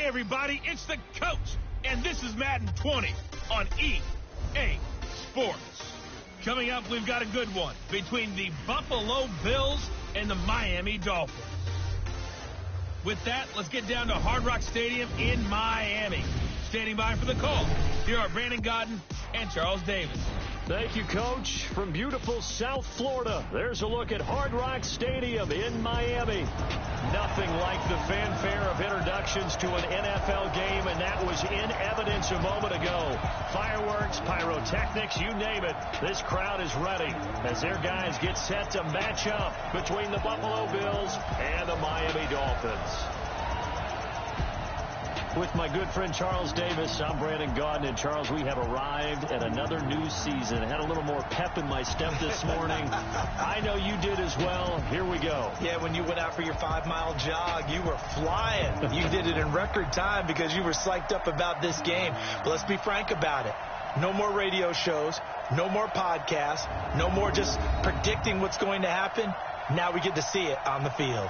Hey, everybody, it's the coach, and this is Madden 20 on EA Sports. Coming up, we've got a good one between the Buffalo Bills and the Miami Dolphins. With that, let's get down to Hard Rock Stadium in Miami. Standing by for the call, here are Brandon Godden and Charles Davis. Thank you, Coach. From beautiful South Florida, there's a look at Hard Rock Stadium in Miami. Nothing like the fanfare of introductions to an NFL game, and that was in evidence a moment ago. Fireworks, pyrotechnics, you name it. This crowd is ready as their guys get set to match up between the Buffalo Bills and the Miami Dolphins. With my good friend Charles Davis, I'm Brandon Godden. And Charles, we have arrived at another new season. I had a little more pep in my step this morning. I know you did as well. Here we go. Yeah, when you went out for your 5-mile jog, you were flying. You did it in record time because you were psyched up about this game. But let's be frank about it. No more radio shows, no more podcasts, no more just predicting what's going to happen. Now we get to see it on the field.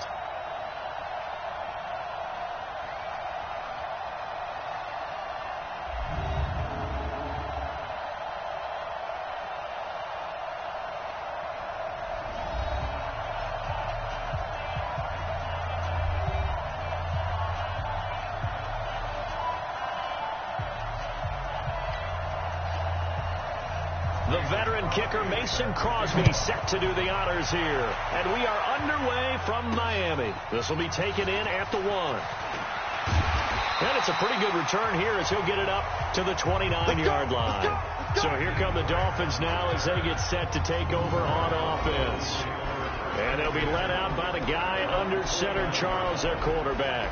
The veteran kicker Mason Crosby set to do the honors here. And we are underway from Miami. This will be taken in at the 1. And it's a pretty good return here as he'll get it up to the 29-yard line. So here come the Dolphins now as they get set to take over on offense. And they'll be led out by the guy under center, Charles, their quarterback.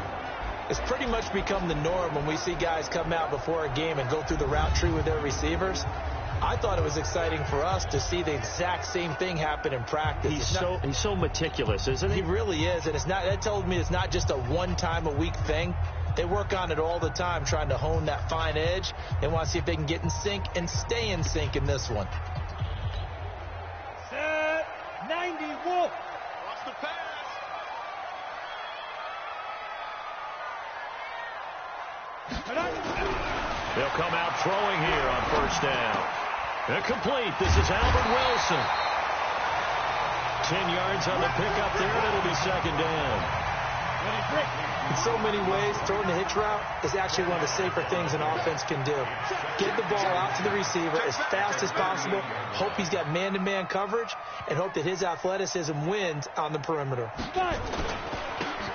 It's pretty much become the norm when we see guys come out before a game and go through the route tree with their receivers. I thought it was exciting for us to see the exact same thing happen in practice. He's so meticulous, isn't he? He really is, and that tells me it's not just a one-time-a-week thing. They work on it all the time, trying to hone that fine edge. They want to see if they can get in sync and stay in sync in this one. Set 90 Wolf. Watch the pass. They'll come out throwing here on first down. Incomplete. This is Albert Wilson. 10 yards on the pickup there, and it'll be second down. In so many ways, throwing the hitch route is actually one of the safer things an offense can do. Get the ball out to the receiver as fast as possible, hope he's got man-to-man coverage, and hope that his athleticism wins on the perimeter.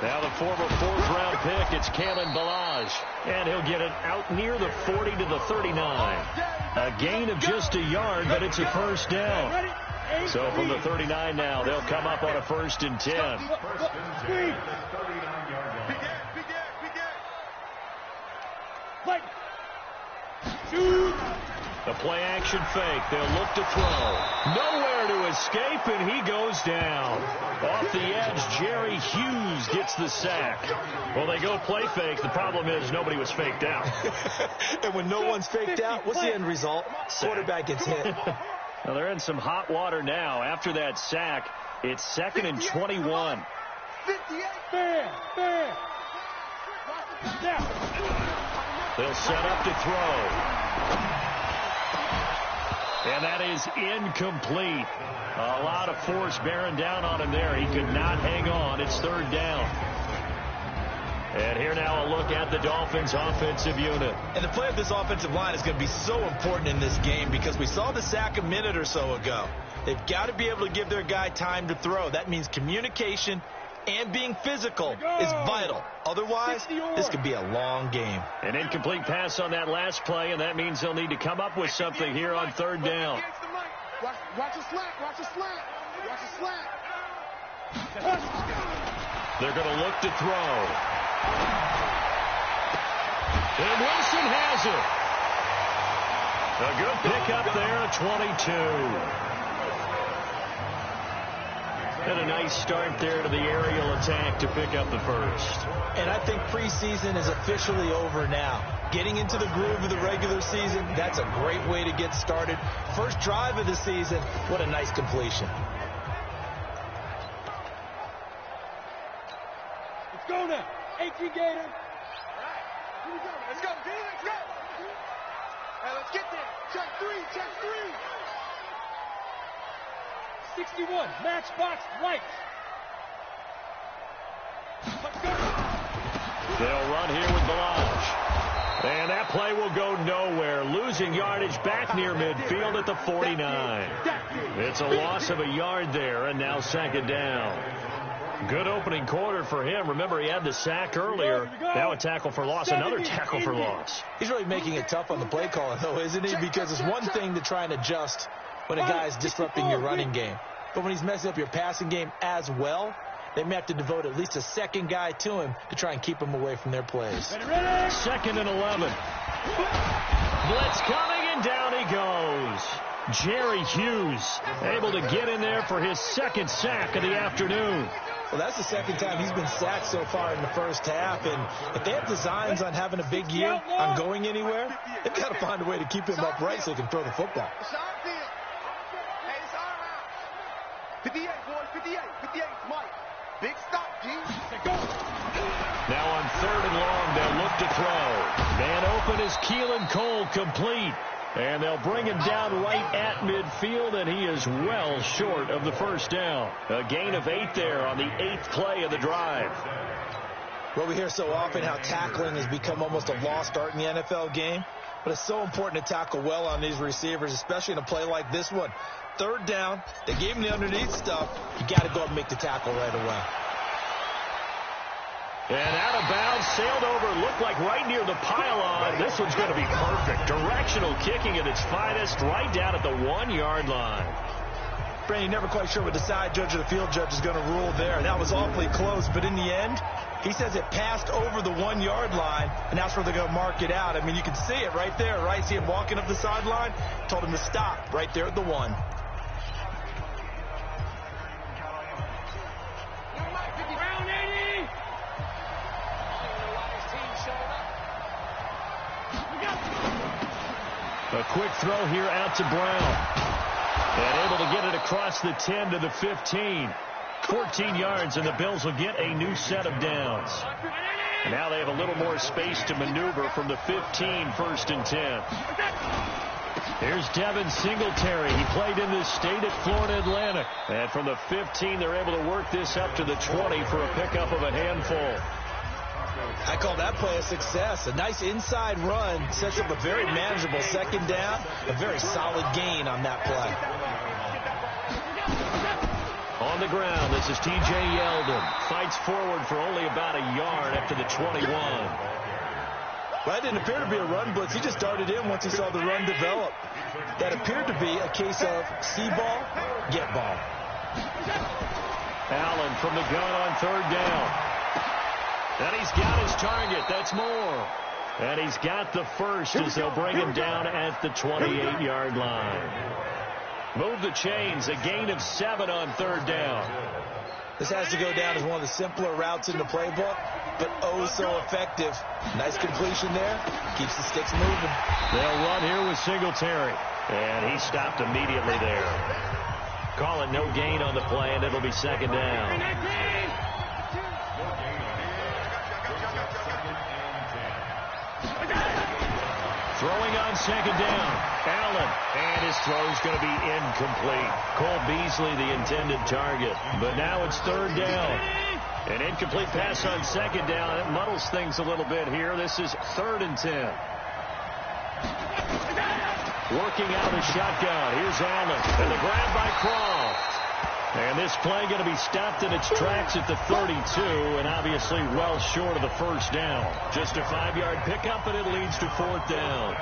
Now the former fourth-round pick, it's Kalen Ballage. And he'll get it out near the 40 to the 39. A gain of just a yard, but it's a first down. So from the 39 now, they'll come up on a 1st and 10. The play-action fake. They'll look to throw. Nowhere to escape, and he goes down. Off the edge, Jerry Hughes gets the sack. Well, they go play fake. The problem is nobody was faked out. And when no one's faked out, what's the end result? Quarterback gets hit. Well, they're in some hot water now. After that sack, it's 2nd and 21. 58. They'll set up to throw. And that is incomplete. A lot of force bearing down on him there. He could not hang on. It's 3rd down. And here now a look at the Dolphins' offensive unit. And the play of this offensive line is going to be so important in this game because we saw the sack a minute or so ago. They've got to be able to give their guy time to throw. That means communication and being physical is vital. Otherwise, this could be a long game. An incomplete pass on that last play, and that means they'll need to come up with something here on 3rd down. Watch the slant. Watch the slant. They're going to look to throw. And Wilson has it. A good pickup there at 22. And a nice start there to the aerial attack to pick up the first. And I think preseason is officially over now. Getting into the groove of the regular season, that's a great way to get started. First drive of the season, what a nice completion. Let's go now. 18 Gator. Let's go, D. Let's go. Hey, let's get there. Check three. Check three. 61. Matchbox right. Let's go. They'll run here with Balaj. And that play will go nowhere. Losing yardage back near midfield at the 49. It's a loss of a yard there, and now second down. Good opening quarter for him. Remember, he had the sack earlier. Now a tackle for loss, another tackle for loss. He's really making it tough on the play calling, though, isn't he? Because it's one thing to try and adjust when a guy's disrupting your running game. But when he's messing up your passing game as well, they may have to devote at least a second guy to him to try and keep him away from their plays. Second and 11. Blitz coming, and down he goes. Jerry Hughes able to get in there for his second sack of the afternoon. Well, that's the second time he's been sacked so far in the first half. And if they have designs on having a big year, on going anywhere, they've got to find a way to keep him upright so he can throw the football. Hey, it's all around. 58, boys. 58. 58, Mike. Big stop, G. Now on third and long, they'll look to throw. Man open is Keelan Cole, complete. And they'll bring him down right at midfield, and he is well short of the first down. A gain of 8 there on the 8th play of the drive. Well, we hear so often how tackling has become almost a lost art in the NFL game. But it's so important to tackle well on these receivers, especially in a play like this one. Third down, they gave him the underneath stuff. You got to go and make the tackle right away. And out of bounds, sailed over, looked like right near the pylon. This one's going to be perfect. Directional kicking at its finest, right down at the 1-yard line. Brandon, you're never quite sure what the side judge or the field judge is going to rule there. That was awfully close, but in the end, he says it passed over the 1-yard line, and that's where they're going to mark it out. I mean, you can see it right there, right? See him walking up the sideline? Told him to stop right there at the 1. A quick throw here out to Brown. And able to get it across the 10 to the 15. 14 yards, and the Bills will get a new set of downs. And now they have a little more space to maneuver from the 15, first and 10. Here's Devin Singletary. He played in this state at Florida Atlantic. And from the 15, they're able to work this up to the 20 for a pickup of a handful. I call that play a success. A nice inside run sets up a very manageable second down. A very solid gain on that play. On the ground, this is T.J. Yeldon. Fights forward for only about a yard after the 21. Well, that didn't appear to be a run blitz. He just darted in once he saw the run develop. That appeared to be a case of see ball, get ball. Allen from the gun on third down. And he's got his target. That's more. And he's got the first as they'll bring him down at the 28-yard line. Move the chains. A gain of 7 on third down. This has to go down as one of the simpler routes in the playbook, but oh so effective. Nice completion there. Keeps the sticks moving. They'll run here with Singletary. And he stopped immediately there. Call it no gain on the play, and it'll be second down. Throwing on second down. Allen. And his throw's going to be incomplete. Cole Beasley, the intended target. But now it's third down. An incomplete pass on second down. It muddles things a little bit here. This is 3rd and 10. Working out a shotgun. Here's Allen. And the grab by Croft. And this play going to be stopped in its tracks at the 32, and obviously well short of the first down. Just a 5-yard pickup, and it leads to 4th down.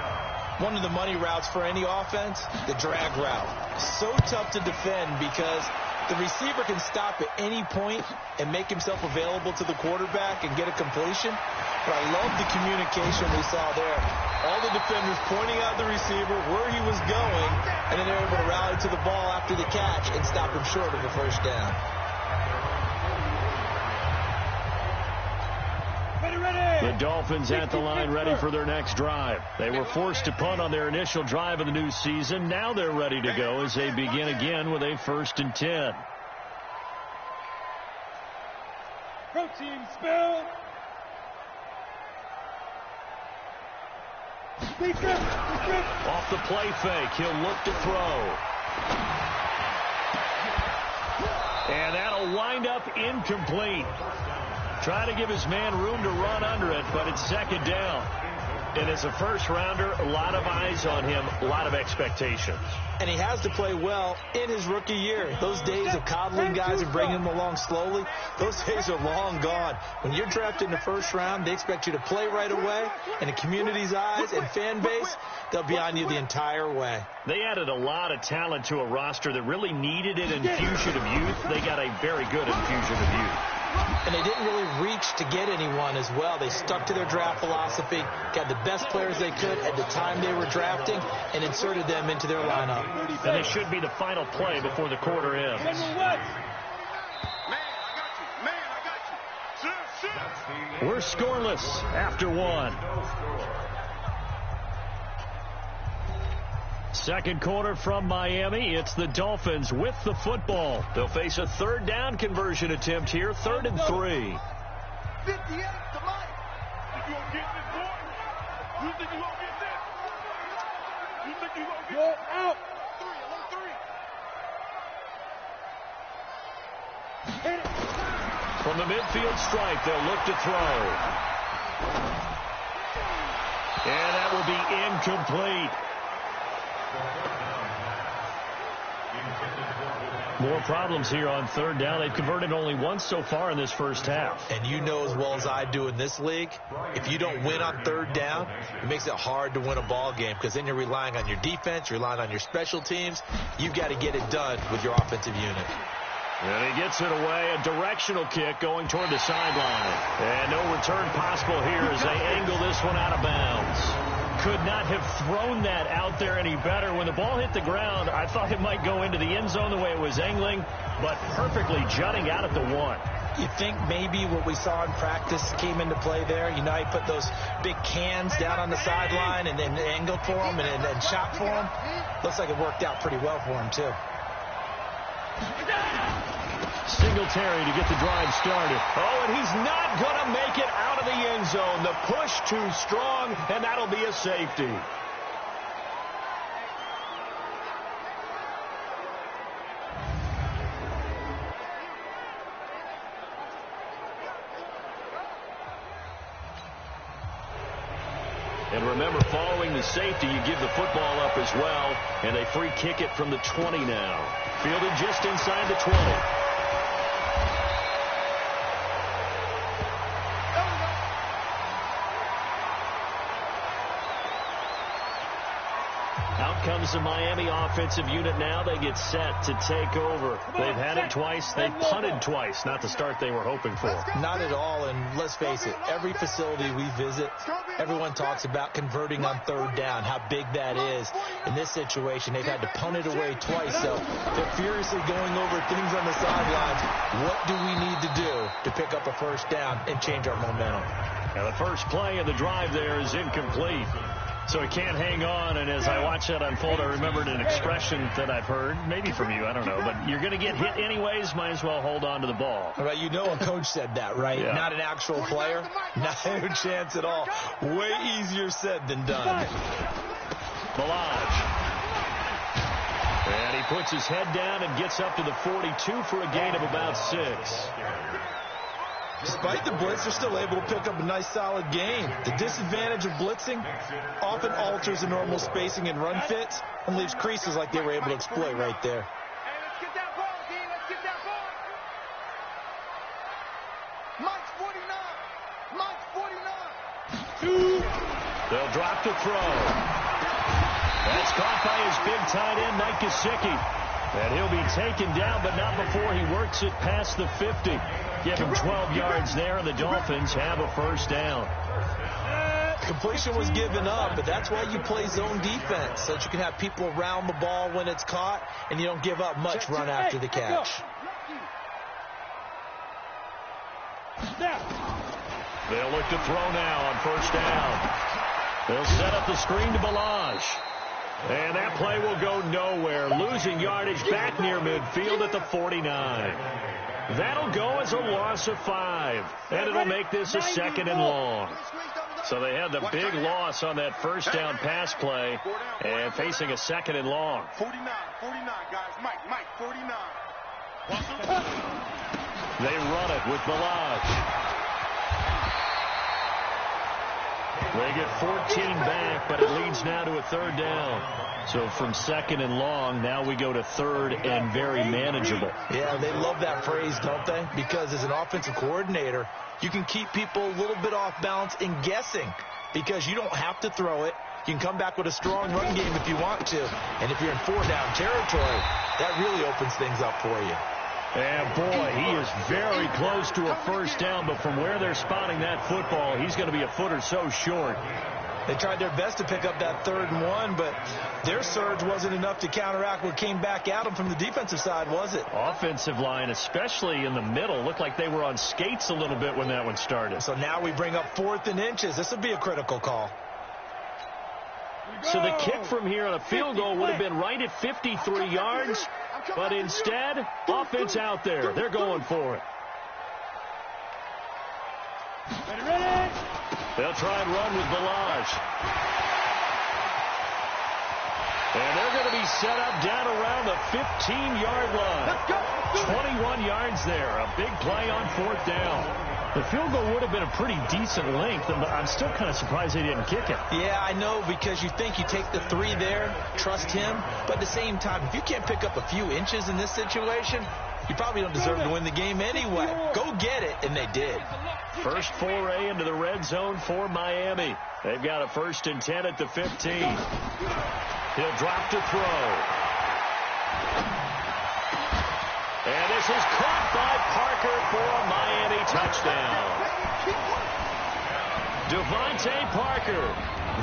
One of the money routes for any offense, the drag route. So tough to defend because the receiver can stop at any point and make himself available to the quarterback and get a completion. But I love the communication we saw there. All the defenders pointing out the receiver, where he was going, and then they're able to rally to the ball after the catch and stop him short of the first down. The Dolphins at the line ready for their next drive. They were forced to punt on their initial drive of the new season. Now they're ready to go as they begin again with a 1st and 10. Protein spill. Off the play fake, he'll look to throw. And that'll wind up incomplete. Trying to give his man room to run under it, but it's second down. And as a first-rounder, a lot of eyes on him, a lot of expectations. And he has to play well in his rookie year. Those days of coddling guys and bringing them along slowly, those days are long gone. When you're drafted in the first round, they expect you to play right away. And the community's eyes and fan base, they'll be on you the entire way. They added a lot of talent to a roster that really needed an infusion of youth. They got a very good infusion of youth. And they didn't really reach to get anyone as well. They stuck to their draft philosophy, got the best players they could at the time they were drafting, and inserted them into their lineup. And they should be the final play before the quarter ends. Man, I got you. We're scoreless after one. Second quarter from Miami. It's the Dolphins with the football. They'll face a third down conversion attempt here, 3rd and 3. 58 to Mike. You gonna get this, boy? You think you gonna get this? You think you gonna get this? Out. 3, 3. From the midfield stripe, they'll look to throw. And that will be incomplete. More problems here on third down. They've converted only once so far in this first half. And you know as well as I do in this league, if you don't win on third down, it makes it hard to win a ball game because then you're relying on your defense, you're relying on your special teams. You've got to get it done with your offensive unit. And he gets it away, a directional kick going toward the sideline. And no return possible here as they angle this one out of bounds. Could not have thrown that out there any better. When the ball hit the ground, I thought it might go into the end zone the way it was angling, but perfectly jutting out at the 1. You think maybe what we saw in practice came into play there? You know, he put those big cans down on the sideline and then angled for him and shot for him. Looks like it worked out pretty well for him, too. Singletary to get the drive started. Oh, and he's not going to make it out of the end zone. The push too strong, and that'll be a safety. And remember, following the safety, you give the football up as well, and they free kick it from the 20 now. Fielded just inside the 20. Out comes the Miami offensive unit now. They get set to take over. They've had it twice. They've punted twice. Not the start they were hoping for. Not at all, and let's face it, every facility we visit, everyone talks about converting on third down, how big that is. In this situation, they've had to punt it away twice, so they're furiously going over things on the sidelines. What do we need to do to pick up a first down and change our momentum? Now, the first play of the drive there is incomplete. So he can't hang on, and as I watch that unfold, I remembered an expression that I've heard, maybe from you, I don't know, but you're going to get hit anyways, might as well hold on to the ball. Right, you know a coach said that, right? Yeah. Not an actual player. Not a chance at all. Way easier said than done. Milage. And he puts his head down and gets up to the 42 for a gain of about 6. Despite the blitz, they're still able to pick up a nice, solid gain. The disadvantage of blitzing often alters the normal spacing and run fits and leaves creases like they were able to exploit right there. Hey, let's get that ball, D. Let's get that ball. Mike's 49. Mike's 49. They'll drop the throw. That's caught by his big tight end, Mike Gesicki. And he'll be taken down, but not before he works it past the 50. Give him 12 yards there, and the Dolphins have a first down. Completion was given up, but that's why you play zone defense, so that you can have people around the ball when it's caught, and you don't give up much run after the catch. They'll look to throw now on first down. They'll set up the screen to Milage. And that play will go nowhere, losing yardage back near midfield at the 49. That'll go as a loss of 5, and it'll make this a 2nd and long. So they had the big loss on that first down pass play and facing a second and long. 49, guys. Mike, 49. They run it with Balaj. They get 14 back, but it leads now to a third down. So from second and long, now we go to third and very manageable. Yeah, they love that phrase, don't they? Because as an offensive coordinator, you can keep people a little bit off balance and guessing because you don't have to throw it. You can come back with a strong run game if you want to. And if you're in four-down territory, that really opens things up for you. And, boy, he is very close to a first down, but from where they're spotting that football, he's going to be a foot or so short. They tried their best to pick up that 3rd and 1, but their surge wasn't enough to counteract what came back at them from the defensive side, was it? Offensive line, especially in the middle, looked like they were on skates a little bit when that one started. So now we bring up 4th and inches. This would be a critical call. So the kick from here on a field goal would have been right at 53 yards, but instead, offense out there. They're going for it. Ready? They'll try and run with Balaj. And they're going to be set up down around the 15-yard line. 21 yards there. A big play on 4th down. The field goal would have been a pretty decent length, but I'm still kind of surprised they didn't kick it. Yeah, I know, because you think you take the 3 there, trust him. But at the same time, if you can't pick up a few inches in this situation, you probably don't deserve to win the game anyway. Go get it, and they did. First foray into the red zone for Miami. They've got a 1st and 10 at the 15. He'll drop to throw. And this is caught by Parker for a Miami touchdown. Devontae Parker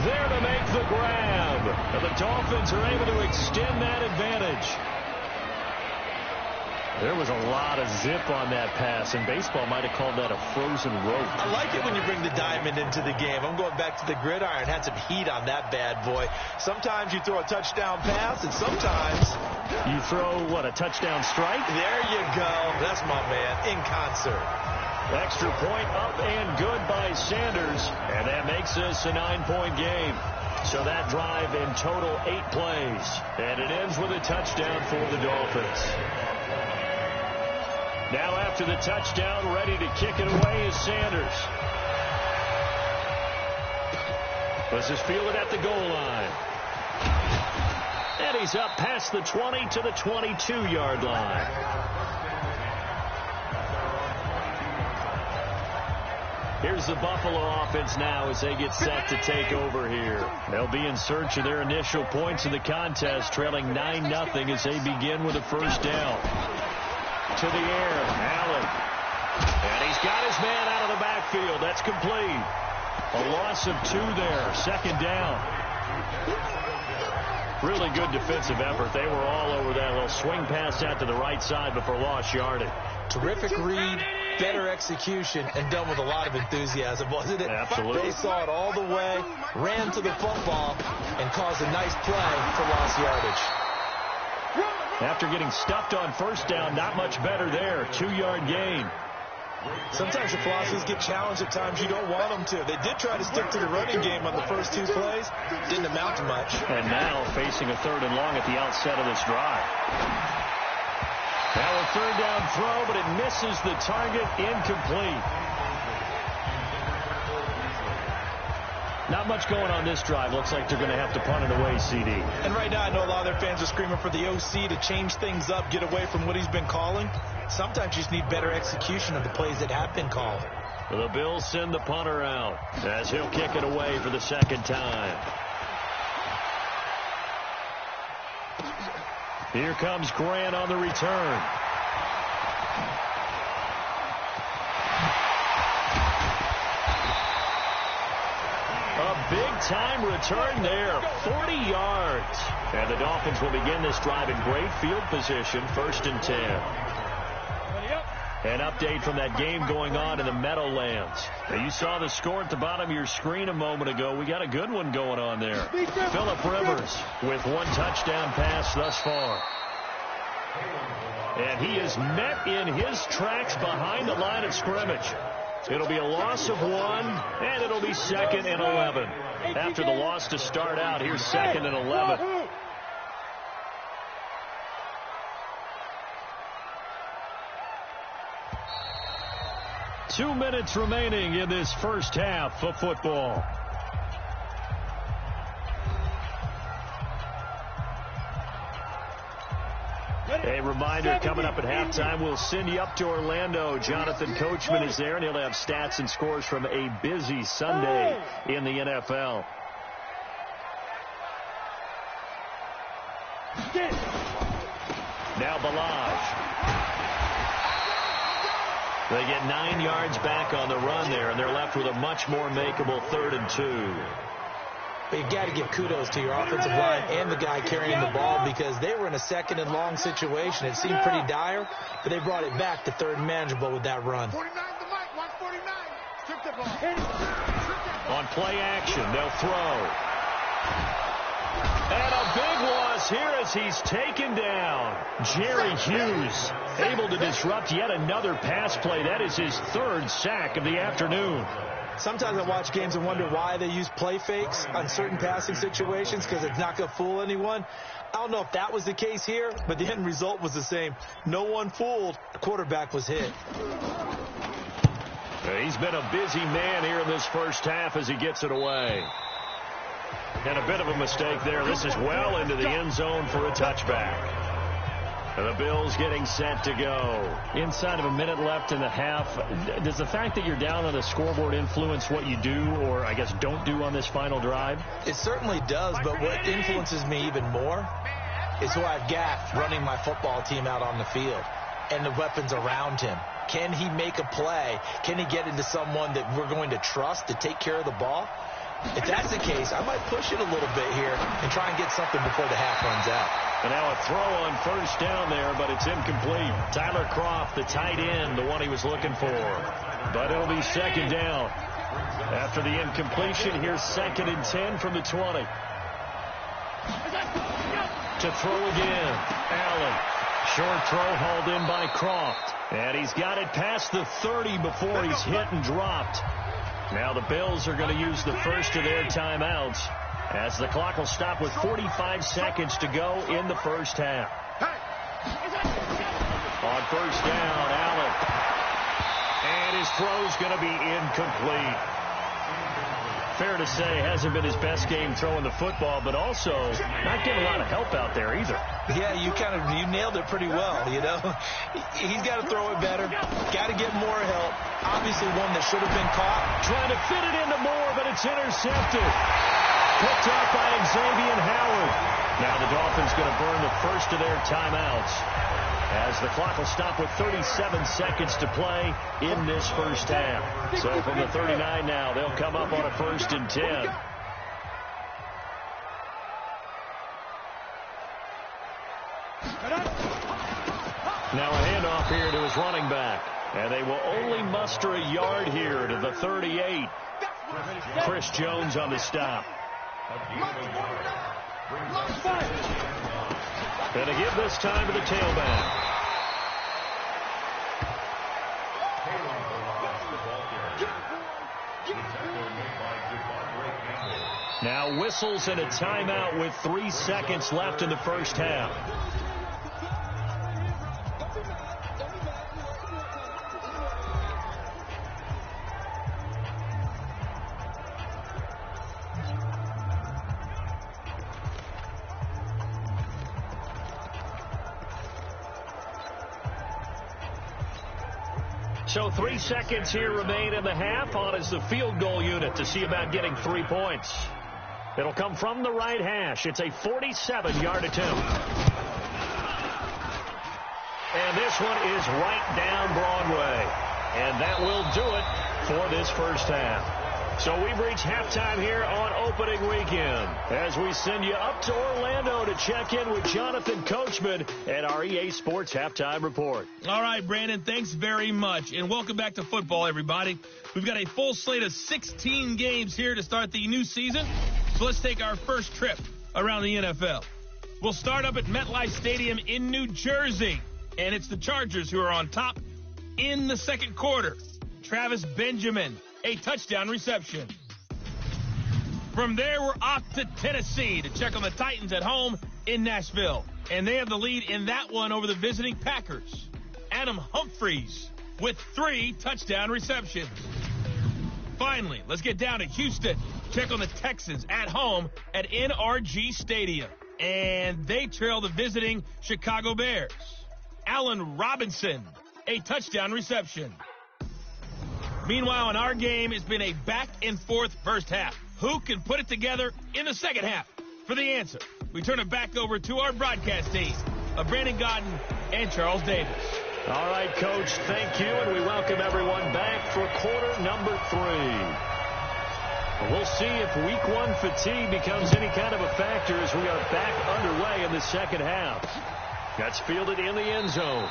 there to make the grab. And the Dolphins are able to extend that advantage. There was a lot of zip on that pass, and baseball might have called that a frozen rope. I like it when you bring the diamond into the game. I'm going back to the gridiron. Had some heat on that bad boy. Sometimes you throw a touchdown pass, and sometimes you throw, what, a touchdown strike? There you go. That's my man, in concert. Extra point up and good by Sanders, and that makes this a 9-point game. So that drive in total 8 plays, and it ends with a touchdown for the Dolphins. Now after the touchdown, ready to kick it away is Sanders. This is fielded at the goal line. And he's up past the 20 to the 22-yard line. Here's the Buffalo offense now as they get set to take over here. They'll be in search of their initial points in the contest, trailing 9-0 as they begin with a first down. To the air, Allen. And he's got his man out of the backfield. That's complete. A loss of 2 there. 2nd down. Really good defensive effort. They were all over that little swing pass out to the right side before lost yardage. Terrific read, better execution, and done with a lot of enthusiasm, wasn't it? Absolutely. They saw it all the way, ran to the football, and caused a nice play for lost yardage. After getting stuffed on first down, not much better there. 2-yard gain. Sometimes your philosophies get challenged at times you don't want them to. They did try to stick to the running game on the first 2 plays. Didn't amount to much. And now facing a 3rd and long at the outset of this drive. Now a 3rd down throw, but it misses the target. Incomplete. Not much going on this drive. Looks like they're going to have to punt it away, CD. And right now I know a lot of their fans are screaming for the OC to change things up, get away from what he's been calling. Sometimes you just need better execution of the plays that have been called. The Bills send the punter out as he'll kick it away for the 2nd time. Here comes Grant on the return. A big-time return there, 40 yards. And the Dolphins will begin this drive in great field position, 1st and 10. An update from that game going on in the Meadowlands. Now, you saw the score at the bottom of your screen a moment ago. We got a good one going on there. Phillip Rivers with 1 touchdown pass thus far. And he is met in his tracks behind the line of scrimmage. It'll be a loss of 1, and it'll be 2nd and 11. After the loss to start out, here's 2nd and 11. Two minutes remaining in this first half of football. A reminder, coming up at halftime, we'll send you up to Orlando. Jonathan Coachman is there, and he'll have stats and scores from a busy Sunday in the NFL. Now Balaj. They get 9 yards back on the run there, and they're left with a much more makeable 3rd and 2. But you've got to give kudos to your offensive line and the guy carrying the ball, because they were in a 2nd and long situation. It seemed pretty dire, but they brought it back to 3rd and manageable with that run. 49 to Mike. Watch 49. Strip the ball. On play action, they'll throw. And a big loss here as he's taken down. Jerry Hughes able to disrupt yet another pass play. That is his 3rd sack of the afternoon. Sometimes I watch games and wonder why they use play fakes on certain passing situations, because it's not going to fool anyone. I don't know if that was the case here, but the end result was the same. No one fooled. The quarterback was hit. He's been a busy man here in this first half as he gets it away. And a bit of a mistake there. This is well into the end zone for a touchback. And the Bills getting set to go. Inside of a minute left in the half. Does the fact that you're down on the scoreboard influence what you do, or I guess don't do on this final drive? It certainly does, but what influences me even more is who I've got running my football team out on the field and the weapons around him. Can he make a play? Can he get into someone that we're going to trust to take care of the ball? If that's the case, I might push it a little bit here and try and get something before the half runs out. And now a throw on first down there, but it's incomplete. Tyler Kroft, the tight end, the one he was looking for. But it'll be 2nd down. After the incompletion, here's 2nd and 10 from the 20. To throw again. Allen. Short throw hauled in by Kroft. And he's got it past the 30 before he's hit and dropped. Now the Bills are going to use the first of their timeouts as the clock will stop with 45 seconds to go in the first half. On first down, Allen. And his throw's going to be incomplete. Fair to say, hasn't been his best game throwing the football, but also not getting a lot of help out there either. Yeah, you nailed it pretty well, you know. He's got to throw it better. Got to get more help. Obviously one that should have been caught. Trying to fit it into Moore, but it's intercepted. Picked up by Xavier Howard. Now the Dolphins going to burn the first of their timeouts as the clock will stop with 37 seconds to play in this first half. So from the 39 now, they'll come up on a 1st and 10. Now a handoff here to his running back. And they will only muster a yard here to the 38. Chris Jones on the stop. And to give this time to the tailback. Now whistles and a timeout with 3 seconds left in the first half. So 3 seconds here remain in the half. On is the field goal unit to see about getting 3 points. It'll come from the right hash. It's a 47-yard attempt. And this one is right down Broadway. And that will do it for this first half. So we've reached halftime here on opening weekend as we send you up to Orlando to check in with Jonathan Coachman at our EA Sports Halftime Report. All right, Brandon, thanks very much. And welcome back to football, everybody. We've got a full slate of 16 games here to start the new season. So let's take our first trip around the NFL. We'll start up at MetLife Stadium in New Jersey. And it's the Chargers who are on top in the second quarter. Travis Benjamin, a touchdown reception. From there, we're off to Tennessee to check on the Titans at home in Nashville. And they have the lead in that one over the visiting Packers. Adam Humphries with 3 touchdown receptions. Finally, let's get down to Houston. Check on the Texans at home at NRG Stadium. And they trail the visiting Chicago Bears. Allen Robinson, a touchdown reception. Meanwhile, in our game, it's been a back-and-forth first half. Who can put it together in the second half? For the answer, we turn it back over to our broadcast team of Brandon Godden and Charles Davis. All right, Coach, thank you, and we welcome everyone back for quarter number 3. We'll see if week 1 fatigue becomes any kind of a factor as we are back underway in the second half. That's fielded in the end zone.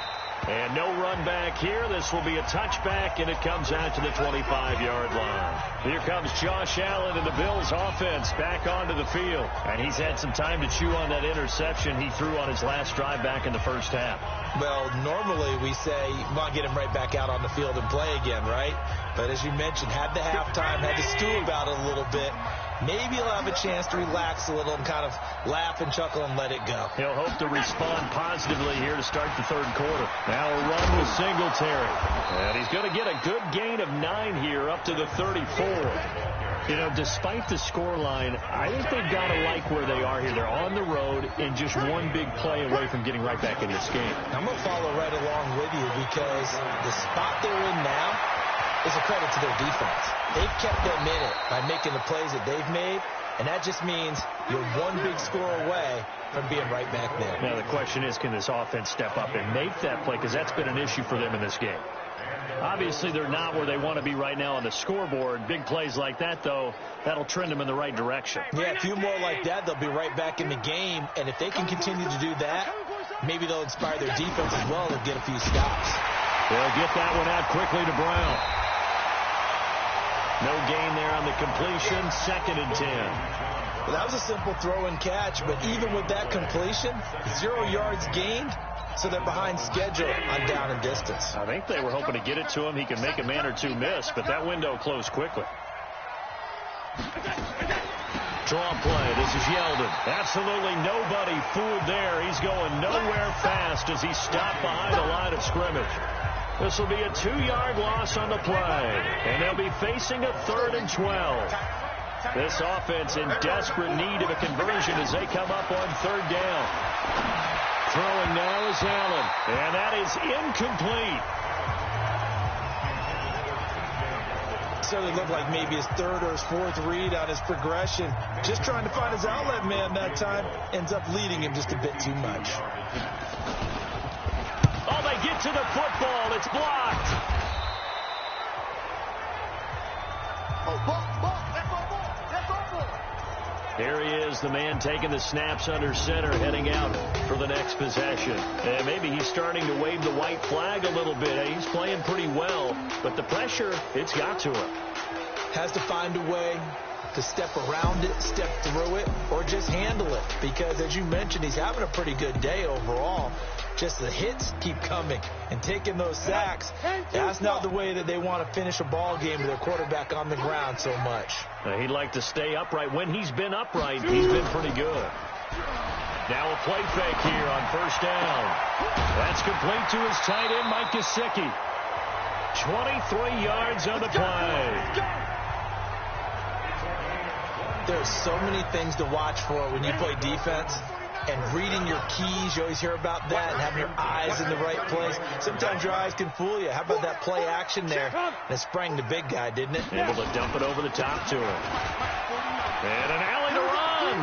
And no run back here. This will be a touchback, and it comes out to the 25-yard line. Here comes Josh Allen and the Bills offense back onto the field. And he's had some time to chew on that interception he threw on his last drive back in the first half. Well, normally we say you want to get him right back out on the field and play again, right? But as you mentioned, had the halftime, had to stew about it a little bit. Maybe he'll have a chance to relax a little and kind of laugh and chuckle and let it go. He'll hope to respond positively here to start the third quarter. Now a run with Singletary. And he's going to get a good gain of 9 here up to the 34. You know, despite the scoreline, I think they've got to like where they are here. They're on the road and just one big play away from getting right back in this game. I'm going to follow right along with you because the spot they're in now is a credit to their defense. They've kept them in it by making the plays that they've made, and that just means you're one big score away from being right back there. Now the question is, can this offense step up and make that play? Because that's been an issue for them in this game. Obviously, they're not where they want to be right now on the scoreboard. Big plays like that, though, that'll trend them in the right direction. Yeah, a few more like that, they'll be right back in the game. And if they can continue to do that, maybe they'll inspire their defense as well and get a few stops. They'll get that one out quickly to Brown. No gain there on the completion. 2nd and 10. Well, that was a simple throw and catch, but even with that completion, 0 yards gained. So they're behind schedule on down and distance. I think they were hoping to get it to him. He can make a man or two miss, but that window closed quickly. Draw play. This is Yeldon. Absolutely nobody fooled there. He's going nowhere fast as he's stopped behind the line of scrimmage. This will be a 2-yard loss on the play, and they'll be facing a 3rd and 12. This offense in desperate need of a conversion as they come up on 3rd down. Throwing now is Allen, and that is incomplete. Certainly looked like maybe his 3rd or his 4th read on his progression. Just trying to find his outlet man that time. Ends up leading him just a bit too much. Oh, they get to the football. It's blocked. Here he is, the man taking the snaps under center, heading out for the next possession. And maybe he's starting to wave the white flag a little bit. He's playing pretty well, but the pressure, it's got to him. Has to find a way to step around it, step through it, or just handle it. Because, as you mentioned, he's having a pretty good day overall. Just the hits keep coming and taking those sacks. That's not the way that they want to finish a ball game with their quarterback on the ground so much. He'd like to stay upright. When he's been upright, he's been pretty good. Now a play fake here on 1st down. That's complete to his tight end, Mike Gesicki. 23 yards on the play. There's so many things to watch for when you play defense. And reading your keys, you always hear about that, and having your eyes in the right place. Sometimes your eyes can fool you. How about that play action there? That sprang the big guy, didn't it? Able to dump it over the top to him. And an alley to run.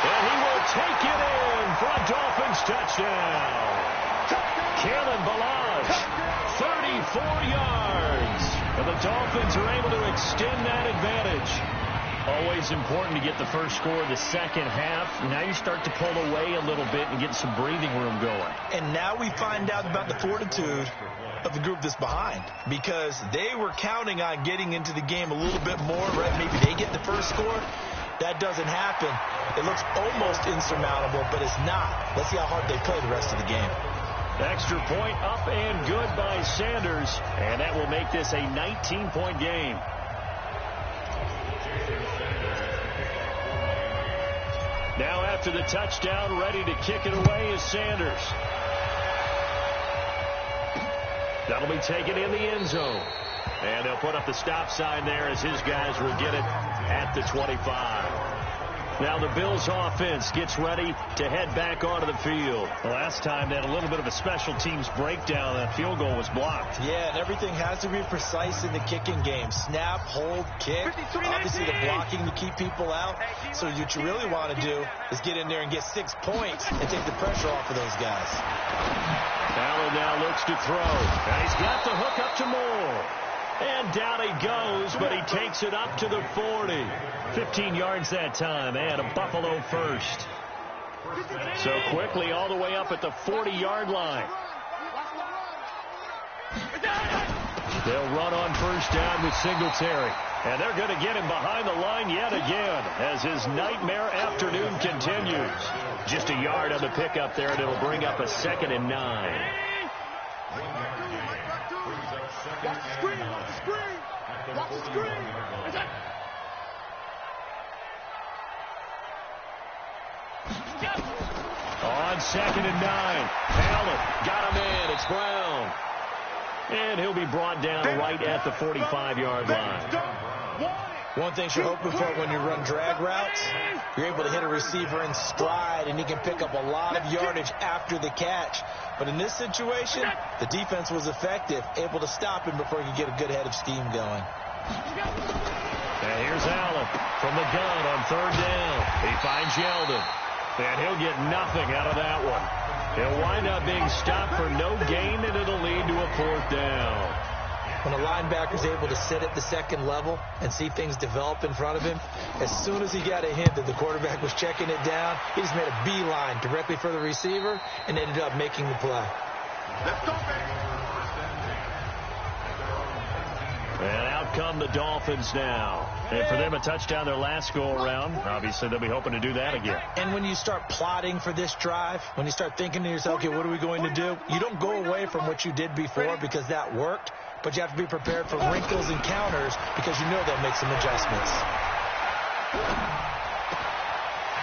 And he will take it in for a Dolphins touchdown. Kalen Ballage, 34 yards. And the Dolphins are able to extend that advantage. Always important to get the first score of the second half. Now you start to pull away a little bit and get some breathing room going. And now we find out about the fortitude of the group that's behind, because they were counting on getting into the game a little bit more, right? Maybe they get the first score. That doesn't happen. It looks almost insurmountable, but it's not. Let's see how hard they play the rest of the game. Extra point up and good by Sanders, and that will make this a 19-point game. Now after the touchdown, ready to kick it away is Sanders. That'll be taken in the end zone. And they'll put up the stop sign there as his guys will get it at the 25. Now the Bills offense gets ready to head back onto the field. The last time they had a little bit of a special teams breakdown. That field goal was blocked. Yeah, and everything has to be precise in the kicking game. Snap, hold, kick. Obviously the blocking to keep people out. So what you really want to do is get in there and get 6 points and take the pressure off of those guys. Allen now looks to throw. And he's got the hook up to Moore. And down he goes, but he takes it up to the 40. 15 yards that time, and a Buffalo first. So quickly all the way up at the 40-yard line. They'll run on first down with Singletary. And they're going to get him behind the line yet again as his nightmare afternoon continues. Just a yard on the pickup there, and it'll bring up a 2nd and 9. Watch the screen, watch the screen. Watch the screen. On 2nd and 9. Allen got him in. It's Brown. And he'll be brought down right at the 45-yard line. One thing you're hoping for when you run drag routes, you're able to hit a receiver in stride, and he can pick up a lot of yardage after the catch. But in this situation, the defense was effective, able to stop him before he could get a good head of steam going. And here's Allen from the gun on 3rd down. He finds Yeldon, and he'll get nothing out of that one. He'll wind up being stopped for no gain, and it'll lead to a 4th down. When a linebacker's able to sit at the 2nd level and see things develop in front of him, as soon as he got a hint that the quarterback was checking it down, he just made a beeline directly for the receiver and ended up making the play. Let's go, baby. And out come the Dolphins now. And for them, a touchdown their last go-around. Obviously, they'll be hoping to do that again. And when you start plotting for this drive, when you start thinking to yourself, okay, what are we going to do? You don't go away from what you did before because that worked, but you have to be prepared for wrinkles and counters because you know they'll make some adjustments.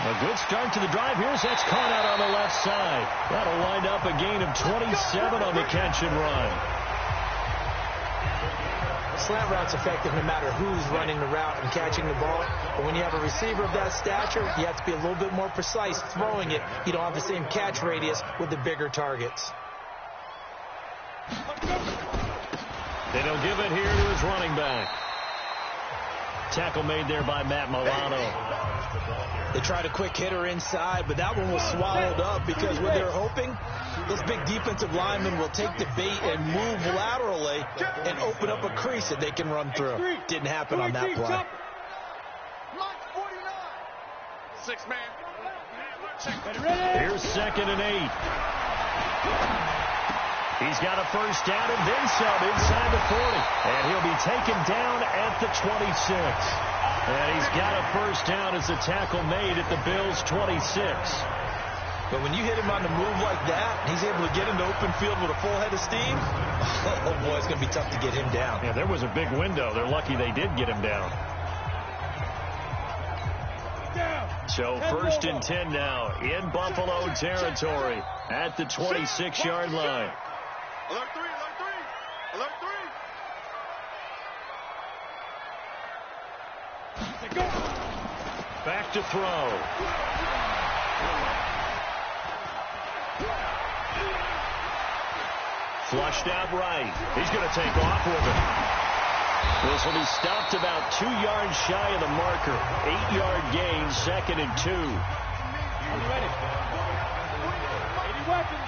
A good start to the drive. Here's that's caught out on the left side. That'll wind up a gain of 27 on the catch and run. Slant route's effective no matter who's running the route and catching the ball. But when you have a receiver of that stature, you have to be a little bit more precise throwing it. You don't have the same catch radius with the bigger targets. Then he'll give it here to his running back. Tackle made there by Matt Milano. They tried a quick hitter inside, but that one was swallowed up because what they're hoping, those big defensive linemen will take the bait and move laterally and open up a crease that they can run through. Didn't happen on that play. 6-man. Here's 2nd and 8. He's got a first down and then some inside the 40. And he'll be taken down at the 26. And he's got a first down as the tackle made at the Bills' 26. But when you hit him on the move like that, he's able to get into open field with a full head of steam, oh boy, it's going to be tough to get him down. Yeah, there was a big window. They're lucky they did get him down. So 1st and 10 now in Buffalo territory at the 26-yard line. Alert 3, alert 3, alert 3. Back to throw. Flushed out right. He's going to take off with it. This will be stopped about 2 yards shy of the marker. 8-yard gain, 2nd and 2. I'm ready. 80 weapons.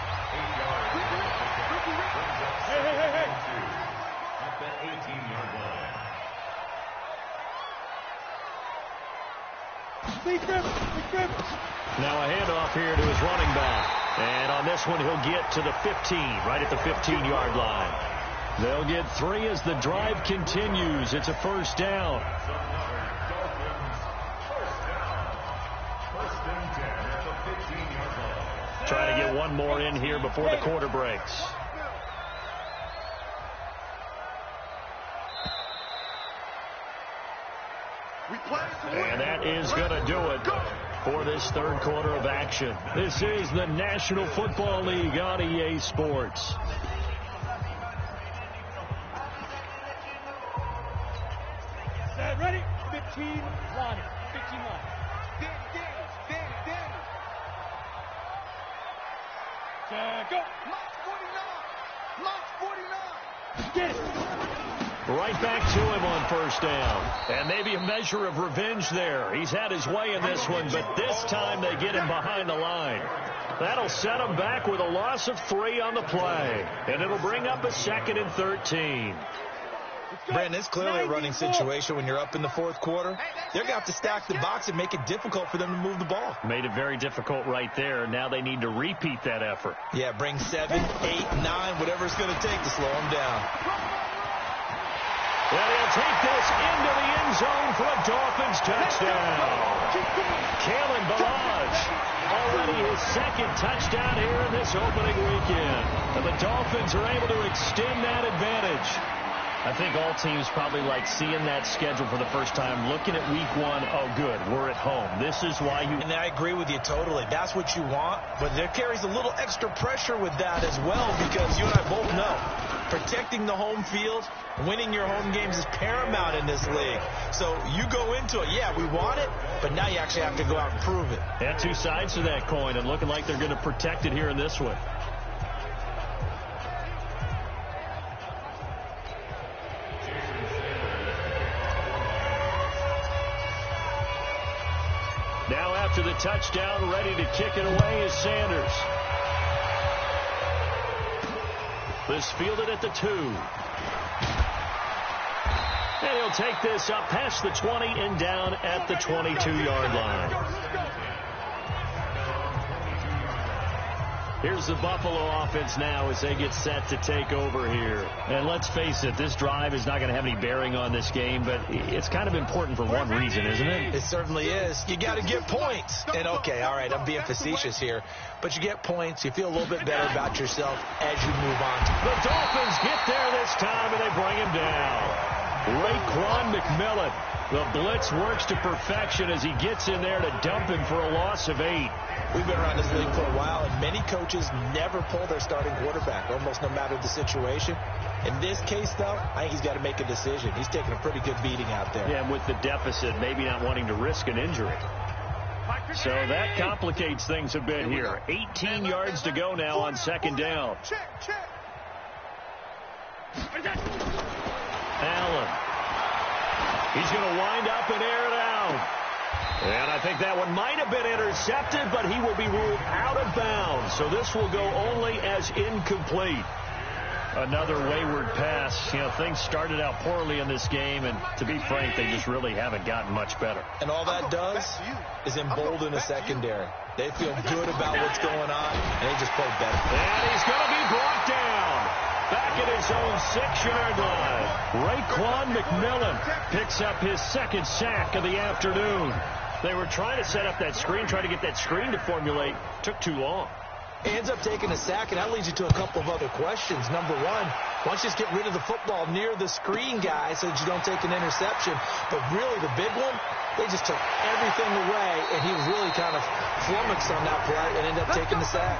Hey. At the 18-yard line. Big Griffin. Now a handoff here to his running back. And on this one, he'll get to the 15, right at the 15-yard line. They'll get 3 as the drive continues. It's a first down. Trying to get one more in here before the quarter breaks. And that is going to do it for this third quarter of action. This is the National Football League on EA Sports. Ready? 15 line. 15 line. Go. Mark 49. Get it. Right back to him on first down. And maybe a measure of revenge there. He's had his way in this one, but this time they get him behind the line. That'll set him back with a loss of 3 on the play. And it'll bring up a 2nd and 13. Brandon, it's clearly a running situation when you're up in the fourth quarter. They're going to have to stack the box and make it difficult for them to move the ball. Made it very difficult right there. Now they need to repeat that effort. Yeah, bring 7, 8, 9, whatever it's going to take to slow them down. Well, he'll take this into the end zone for a Dolphins touchdown. Kalen Balaj, already his 2nd touchdown here in this opening weekend. And the Dolphins are able to extend that advantage. I think all teams probably like seeing that schedule for the first time, looking at week 1. Oh, good, we're at home. This is why you... And I agree with you totally. That's what you want, but there carries a little extra pressure with that as well, because you and I both know protecting the home field, winning your home games is paramount in this league. So you go into it, yeah, we want it, but now you actually have to go out and prove it. Yeah, 2 sides to that coin, and looking like they're going to protect it here in this one. Now after the touchdown, ready to kick it away is Sanders. This fielded at the 2. And he'll take this up past the 20 and down at the 22-yard line. Here's the Buffalo offense now as they get set to take over here. And let's face it, this drive is not going to have any bearing on this game, but it's kind of important for one reason, isn't it? It certainly is. You got to get points. And, okay, all right, I'm being facetious here, but you get points. You feel a little bit better about yourself as you move on. The Dolphins get there this time, and they bring him down. Raekwon McMillan. The blitz works to perfection as he gets in there to dump him for a loss of 8. We've been around this league for a while, and many coaches never pull their starting quarterback, almost no matter the situation. In this case, though, I think he's got to make a decision. He's taking a pretty good beating out there. Yeah, and with the deficit, maybe not wanting to risk an injury. So that complicates things a bit here. 18 yards to go now on 2nd down. Allen. He's going to wind up and air it out. And I think that one might have been intercepted, but he will be ruled out of bounds. So this will go only as incomplete. Another wayward pass. You know, things started out poorly in this game, and to be frank, they just really haven't gotten much better. And all that does is embolden a secondary. They feel good about what's going on, and they just play better. And he's going to be brought down. Back at his own 6-yard line. Raekwon McMillan picks up his 2nd sack of the afternoon. They were trying to set up that screen, trying to get that screen to formulate. Took too long. He ends up taking a sack, and that leads you to a couple of other questions. Number one, why don't you just get rid of the football near the screen guy so that you don't take an interception? But really, the big one, they just took everything away, and he was really kind of flummoxed on that play and ended up taking the sack.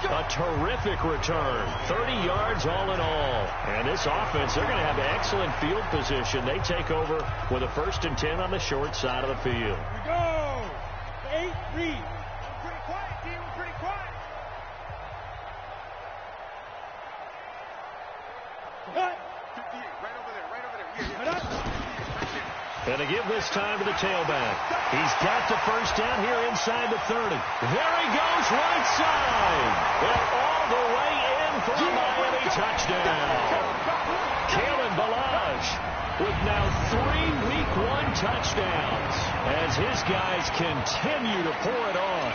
A terrific return. 30 yards all in all. And this offense, they're going to have excellent field position. They take over with a 1st and 10 on the short side of the field. We go. 8, read. We're pretty quiet, team. We're pretty quiet. Cut. Right over there. And to give this time to the tailback. He's got the 1st down here inside the 30. There he goes, right side. And all the way in for a Miami touchdown. Kalen Balaj with now 3 Week 1 touchdowns as his guys continue to pour it on.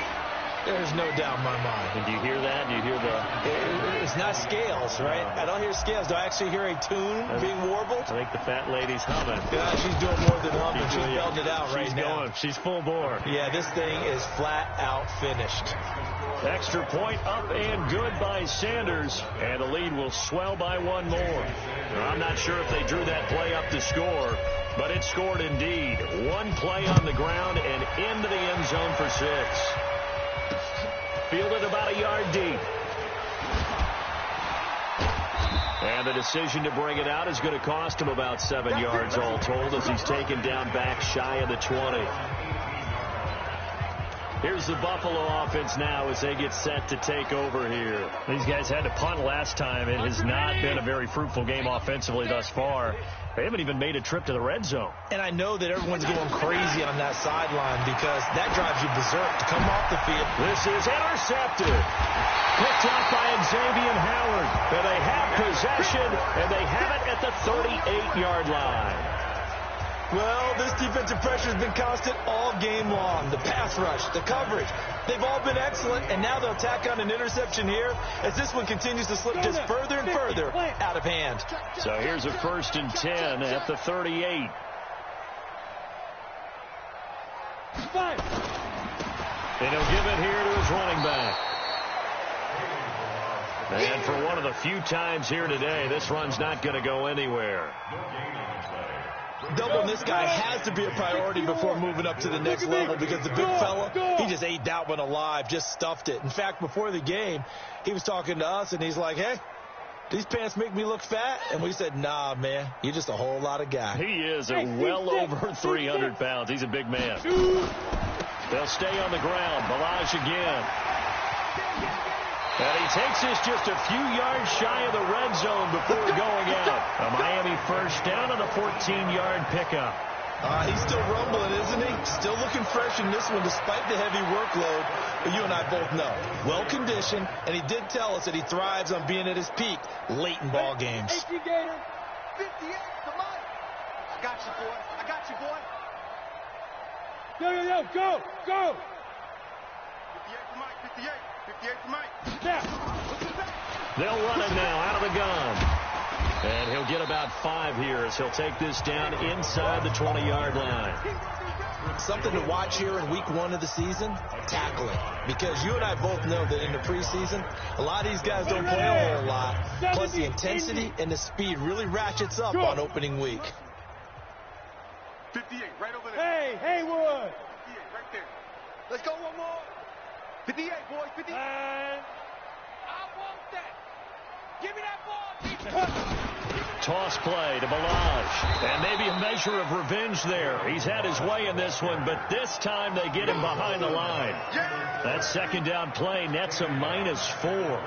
There's no doubt in my mind. And do you hear that? Do you hear the... It's not scales, right? I don't hear scales. Do I actually hear a tune being warbled? I think the fat lady's humming. Yeah, she's doing more than humming. She's belting it out right now. She's full bore. Yeah, this thing is flat out finished. Extra point up and good by Sanders. And the lead will swell by one more. I'm not sure if they drew that play up to score, but it scored indeed. One play on the ground and into the end zone for 6. Fielded about a yard deep. And the decision to bring it out is going to cost him about 7 yards all told as he's taken down back shy of the 20. Here's the Buffalo offense now as they get set to take over here. These guys had to punt last time. It has not been a very fruitful game offensively thus far. They haven't even made a trip to the red zone. And I know that everyone's going crazy on that sideline because that drives you berserk to come off the field. This is intercepted. Picked off by Xavier Howard. And they have possession, and they have it at the 38-yard line. Well, this defensive pressure has been constant all game long. The pass rush, the coverage, they've all been excellent, and now they'll tack on an interception here as this one continues to slip just further and further out of hand. So here's a 1st and 10 at the 38. And he'll give it here to his running back. And for one of the few times here today, this run's not going to go anywhere. Doubling this guy has to be a priority before moving up to the next level because the big fella, he just ate that one alive, just stuffed it. In fact, before the game, he was talking to us, and he's like, hey, these pants make me look fat? And we said, nah, man, you're just a whole lot of guy. He is well over 300 pounds. He's a big man. They'll stay on the ground. Balaj again. And he takes this just a few yards shy of the red zone before going out. A Miami first down and a 14-yard pickup. He's still rumbling, isn't he? Still looking fresh in this one despite the heavy workload. But you and I both know. Well-conditioned, and he did tell us that he thrives on being at his peak late in ball games. 58 to Mike. I got you, boy. I got you, boy. Yo, go, go. 58 to Mike, 58. 58 to Mike. They'll run it now out of the gun. And he'll get about 5 here as he'll take this down inside the 20-yard line. Something to watch here in week 1 of the season, tackling. Because you and I both know that in the preseason, a lot of these guys don't play a whole lot. Plus the intensity and the speed really ratchets up on opening week. 58, right over there. Hey, Haywood. 58, right there. Let's go one more. 58, boys, 58. And I want that. Give me that ball. Toss play to Balaj. And maybe a measure of revenge there. He's had his way in this one, but this time they get him behind the line. That 2nd down play nets a -4.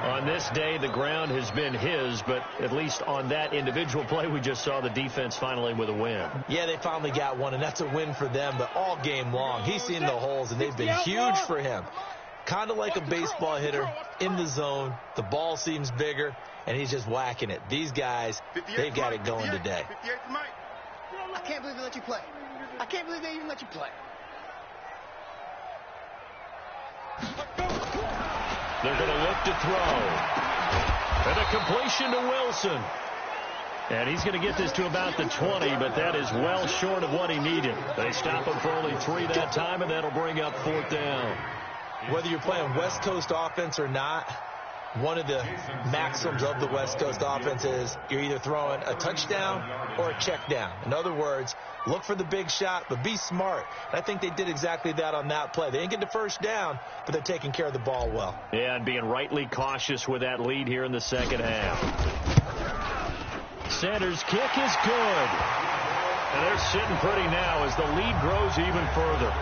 On this day, the ground has been his, but at least on that individual play, we just saw the defense finally with a win. Yeah, they finally got one, and that's a win for them, but all game long, he's seen the holes, and they've been huge for him. Kind of like a baseball hitter in the zone. The ball seems bigger, and he's just whacking it. These guys, they've got it going today. 58 to Mike. I can't believe they let you play. I can't believe they even let you play. They're going to look to throw. And a completion to Wilson. And he's going to get this to about the 20, but that is well short of what he needed. They stop him for only 3 that time, and that'll bring up 4th down. Whether you're playing West Coast offense or not, one of the maxims of the West Coast offense is you're either throwing a touchdown or a check down. In other words, look for the big shot, but be smart. And I think they did exactly that on that play. They didn't get the first down, but they're taking care of the ball well. Yeah, and being rightly cautious with that lead here in the 2nd half. Sanders' kick is good. And they're sitting pretty now as the lead grows even further.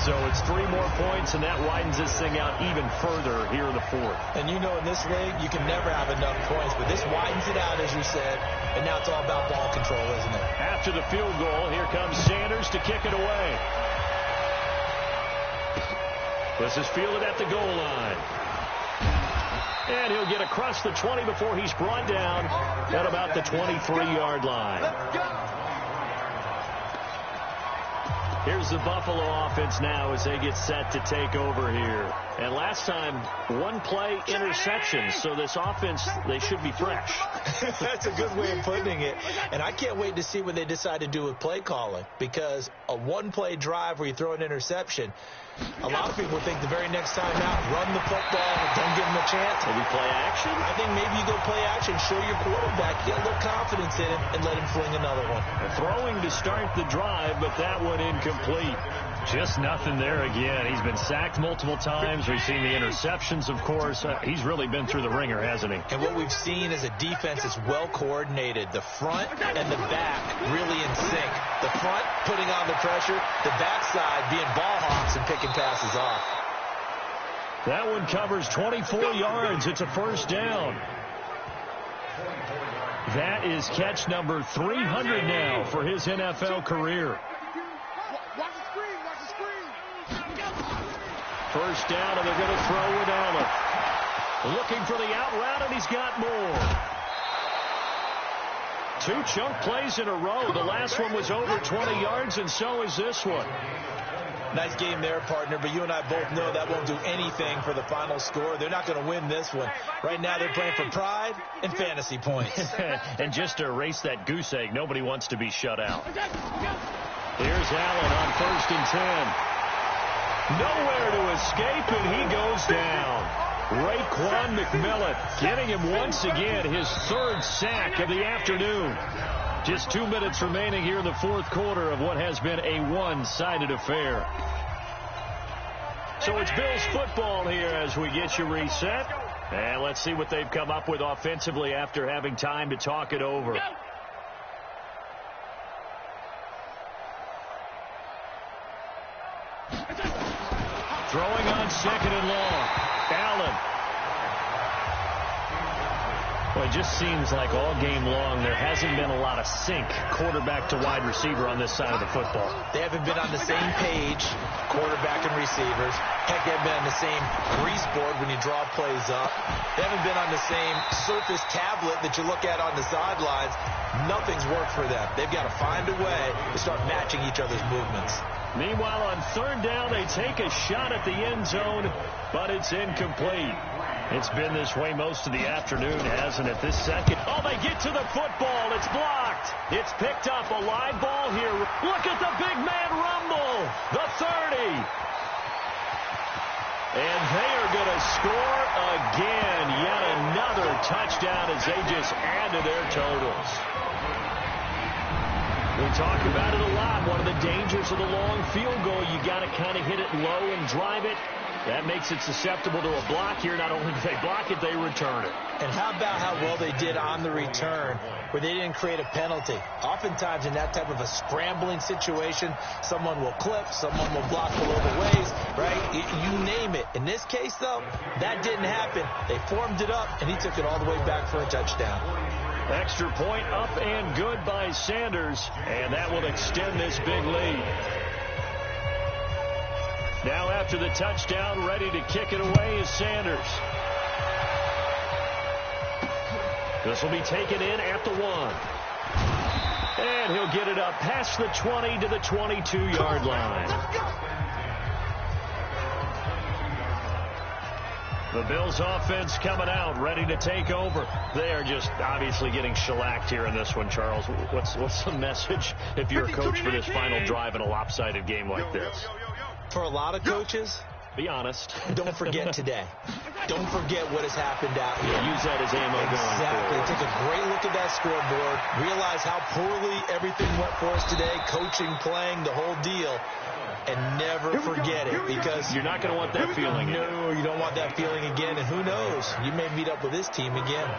So it's 3 more points, and that widens this thing out even further here in the 4th. And you know in this league, you can never have enough points, but this widens it out, as you said, and now it's all about ball control, isn't it? After the field goal, here comes Sanders to kick it away. This is fielded at the goal line. And he'll get across the 20 before he's brought down at about the 23-yard line. Here's the Buffalo offense now as they get set to take over here. And last time, one play interception. So this offense, they should be fresh. That's a good way of putting it. And I can't wait to see what they decide to do with play calling. Because a one-play drive where you throw an interception, a lot of people think the very next time out, run the football, don't give them a chance. Maybe play action? I think maybe you go play action, show your quarterback, get a little confidence in him, and let him fling another one. Throwing to start the drive, but that one incomplete. Just nothing there again. He's been sacked multiple times. We've seen the interceptions, of course. He's really been through the ringer, hasn't he? And what we've seen is a defense that's well coordinated. The front and the back really in sync. The front putting on the pressure, the backside being ball hawks and picking passes off. That one covers 24 yards. It's a first down. That is catch number 300 now for his NFL career. Watch the screen. Watch the screen. First down, and they're going to throw with Allen. Looking for the out route, and he's got more. 2 chunk plays in a row. The last one was over 20 yards, and so is this one. Nice game there, partner, but you and I both know that won't do anything for the final score. They're not going to win this one. Right now they're playing for pride and fantasy points. And just to erase that goose egg, nobody wants to be shut out. Here's Allen on 1st and 10. Nowhere to escape, and he goes down. Raekwon McMillan getting him once again his 3rd sack of the afternoon. Just 2 minutes remaining here in the 4th quarter of what has been a one-sided affair. So it's Bills football here as we get you reset. And let's see what they've come up with offensively after having time to talk it over. Throwing on 2nd and long. Allen. Well, it just seems like all game long there hasn't been a lot of sync quarterback to wide receiver on this side of the football. They haven't been on the same page, quarterback and receivers. Heck, they haven't been on the same grease board when you draw plays up. They haven't been on the same surface tablet that you look at on the sidelines. Nothing's worked for them. They've got to find a way to start matching each other's movements. Meanwhile, on 3rd down, they take a shot at the end zone, but it's incomplete. It's been this way most of the afternoon, hasn't it? This second. Oh, they get to the football. It's blocked. It's picked up. A live ball here. Look at the big man rumble. The 30. And they are going to score again. Yet another touchdown as they just add to their totals. We talk about it a lot. One of the dangers of the long field goal, you got to kind of hit it low and drive it. That makes it susceptible to a block here. Not only do they block it, they return it. And how about how well they did on the return where they didn't create a penalty? Oftentimes in that type of a scrambling situation, someone will clip, someone will block below the waist, right? You name it. In this case, though, that didn't happen. They formed it up, and he took it all the way back for a touchdown. Extra point up and good by Sanders, and that will extend this big lead. Now after the touchdown, ready to kick it away is Sanders. This will be taken in at the 1. And he'll get it up past the 20 to the 22-yard line. The Bills offense coming out, ready to take over. They are just obviously getting shellacked here in this one, Charles. What's the message if you're a coach for this final drive in a lopsided game like this? For a lot of coaches, be honest. Don't forget today. Don't forget what has happened out here. Use that as ammo going forward. Exactly. Take a great look at that scoreboard. Realize how poorly everything went for us today. Coaching, playing, the whole deal. And never forget it, because you're not going to want that feeling again. No, you don't want that feeling again. And who knows? You may meet up with this team again.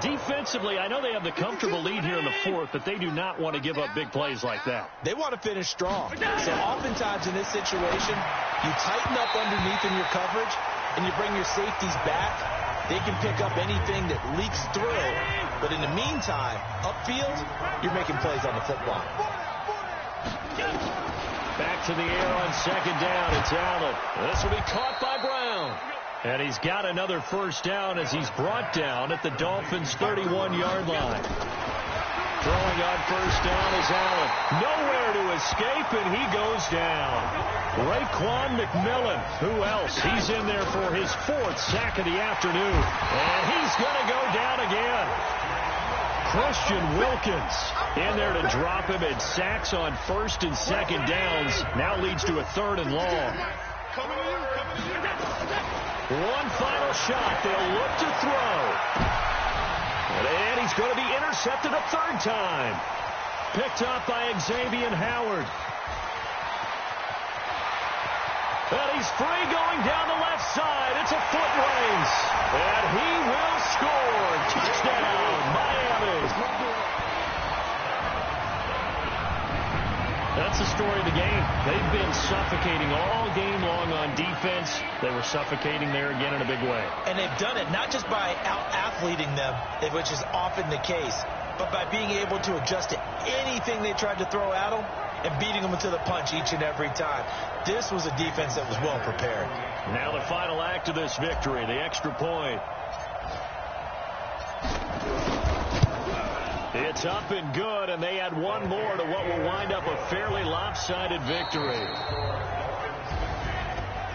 Defensively, I know they have the comfortable lead here in the 4th, but they do not want to give up big plays like that. They want to finish strong. So oftentimes in this situation, you tighten up underneath in your coverage, and you bring your safeties back. They can pick up anything that leaks through. But in the meantime, upfield, you're making plays on the football. Back to the air on 2nd down. It's Allen. This will be caught by Brown. And he's got another first down as he's brought down at the Dolphins' 31-yard line. Throwing on first down is Allen. Nowhere to escape, and he goes down. Raekwon McMillan. Who else? He's in there for his 4th sack of the afternoon. And he's going to go down again. Christian Wilkins in there to drop him, and sacks on 1st and 2nd downs. Now leads to a 3rd and long. One final shot. They'll look to throw. And he's going to be intercepted a 3rd time. Picked up by Xavier Howard. And he's free going down the left side. It's a foot race. And he will score. Touchdown, Miami. That's the story of the game. They've been suffocating all game long on defense. They were suffocating there again in a big way. And they've done it not just by out-athleting them, which is often the case, but by being able to adjust to anything they tried to throw at them and beating them to the punch each and every time. This was a defense that was well prepared. Now the final act of this victory, the extra point. It's up and good, and they add one more to what will wind up a fairly lopsided victory.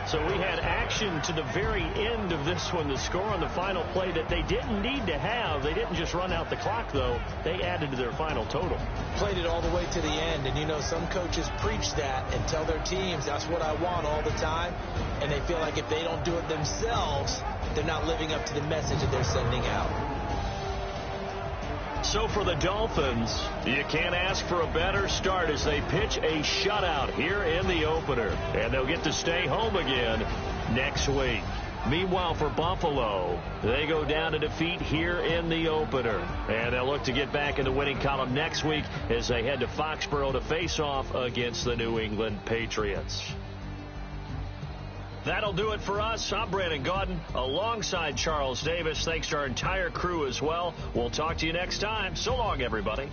So we had action to the very end of this one, the score on the final play that they didn't need to have. They didn't just run out the clock, though. They added to their final total. Played it all the way to the end, and you know some coaches preach that and tell their teams that's what I want all the time, and they feel like if they don't do it themselves, they're not living up to the message that they're sending out. So for the Dolphins, you can't ask for a better start as they pitch a shutout here in the opener. And they'll get to stay home again next week. Meanwhile, for Buffalo, they go down to defeat here in the opener. And they'll look to get back in the winning column next week as they head to Foxborough to face off against the New England Patriots. That'll do it for us. I'm Brandon Gaudin alongside Charles Davis. Thanks to our entire crew as well. We'll talk to you next time. So long, everybody.